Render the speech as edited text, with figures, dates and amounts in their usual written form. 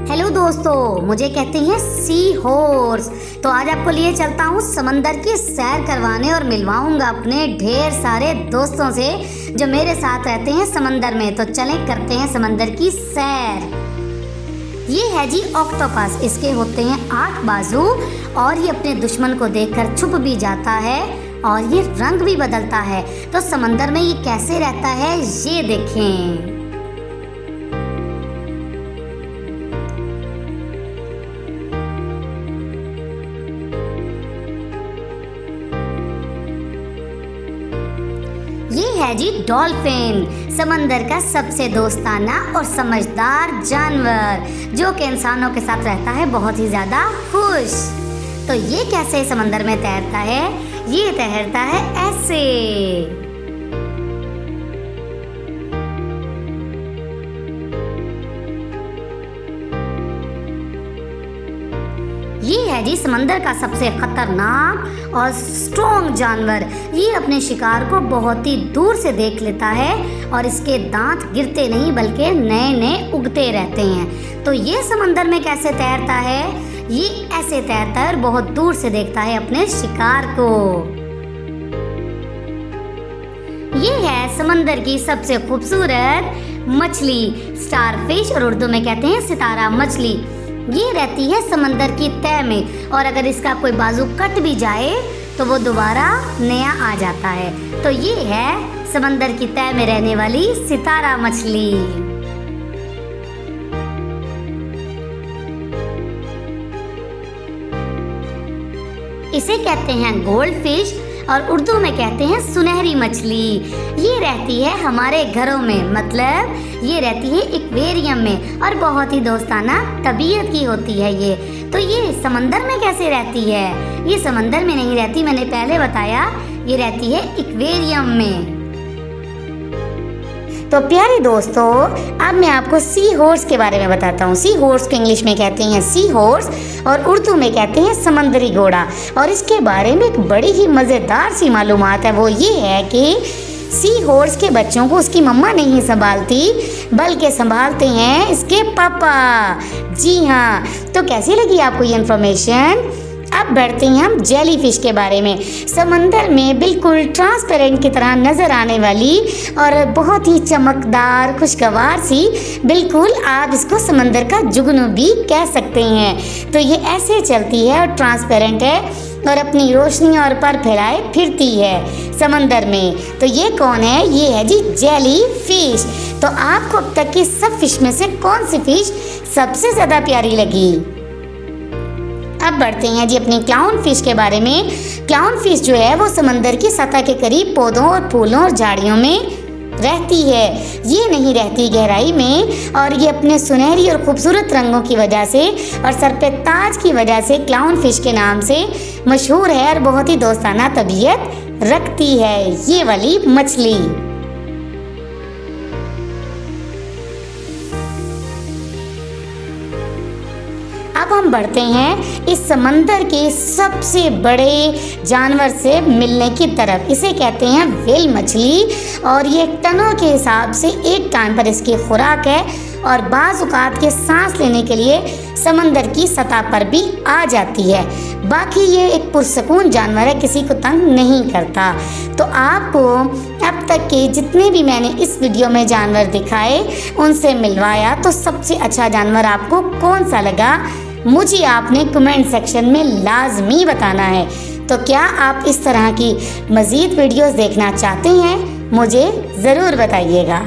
Hello दोस्तों, मुझे कहते हैं सी हॉर्स। तो आज आपको लिए चलता हूँ समंदर की सैर करवाने और मिलवाऊंगा अपने ढेर सारे दोस्तों से जो मेरे साथ रहते हैं समंदर में। तो चलें करते हैं समंदर की सैर। ये है जी ऑक्टोपस। इसके होते हैं 8 बाजू और ये अपने दुश्मन को देखकर छुप भी जाता है और ये रंग भी बदलता है। तो समंदर में ये कैसे रहता है ये देखें। ये है जी डॉल्फिन, समंदर का सबसे दोस्ताना और समझदार जानवर जो कि इंसानों के साथ रहता है बहुत ही ज़्यादा खुश। तो ये कैसे समंदर में तैरता है? ये तैरता है ऐसे। ये है जी समंदर का सबसे खतरनाक और स्ट्रॉन्ग जानवर। ये अपने शिकार को बहुत ही दूर से देख लेता है और इसके दांत गिरते नहीं बल्कि नए नए उगते रहते हैं। तो ये समंदर में कैसे तैरता है? ये ऐसे तैरता है और बहुत दूर से देखता है अपने शिकार को। ये है समंदर की सबसे खूबसूरत मछली, स्टारफिश, और उर्दू में कहते हैं सितारा मछली। ये रहती है समंदर की तह में और अगर इसका कोई बाजू कट भी जाए तो वो दोबारा नया आ जाता है। तो ये है समंदर की तह में रहने वाली सितारा मछली। इसे कहते हैं गोल्ड फिश और उर्दू में कहते हैं सुनहरी मछली। ये रहती है हमारे घरों में, मतलब ये रहती है एक्वेरियम में और बहुत ही दोस्ताना तबीयत की होती है ये। तो ये समंदर में कैसे रहती है? ये समंदर में नहीं रहती, मैंने पहले बताया, ये रहती है एक्वेरियम में। तो प्यारे दोस्तों, अब मैं आपको सी हॉर्स के बारे में बताता हूँ। सी हॉर्स को इंग्लिश में कहते हैं सी हॉर्स और उर्दू में कहते हैं समंदरी घोड़ा। और इसके बारे में एक बड़ी ही मज़ेदार सी मालूमात है। वो ये है कि सी हॉर्स के बच्चों को उसकी मम्मा नहीं संभालती बल्कि संभालते हैं इसके पापा। जी हाँ, तो कैसी लगी आपको ये इन्फॉर्मेशन? अब बढ़ते हैं हम जेली फिश के बारे में। समंदर में बिल्कुल ट्रांसपेरेंट की तरह नज़र आने वाली और बहुत ही चमकदार खुशगवार सी, बिल्कुल आप इसको समंदर का जुगनू भी कह सकते हैं। तो ये ऐसे चलती है और ट्रांसपेरेंट है और अपनी रोशनी और पर फैलाए फिरती है समंदर में। तो ये कौन है? ये है जी जेली फिश। तो आपको अब तक की सब फिश में से कौन सी फिश सबसे ज़्यादा प्यारी लगी? अब बढ़ते हैं जी अपनी क्लाउन फिश के बारे में। क्लाउन फिश जो है वो समंदर की सतह के करीब पौधों और फूलों और झाड़ियों में रहती है। ये नहीं रहती गहराई में और ये अपने सुनहरी और खूबसूरत रंगों की वजह से और सर पे ताज की वजह से क्लाउन फिश के नाम से मशहूर है और बहुत ही दोस्ताना तबीयत रखती है ये वाली मछली। अब हम बढ़ते हैं इस समंदर के सबसे बड़े जानवर से मिलने की तरफ। इसे कहते हैं व्हेल मछली और ये टनों के हिसाब से एक टाइम पर इसकी खुराक है और बाज़ औक़ात के सांस लेने के लिए समंदर की सतह पर भी आ जाती है। बाकी ये एक पुरसकून जानवर है, किसी को तंग नहीं करता। तो आपको अब तक के जितने भी मैंने इस वीडियो में जानवर दिखाए उनसे मिलवाया, तो सबसे अच्छा जानवर आपको कौन सा लगा मुझे आपने कमेंट सेक्शन में लाजमी बताना है। तो क्या आप इस तरह की मज़ीद वीडियोस देखना चाहते हैं? मुझे ज़रूर बताइएगा।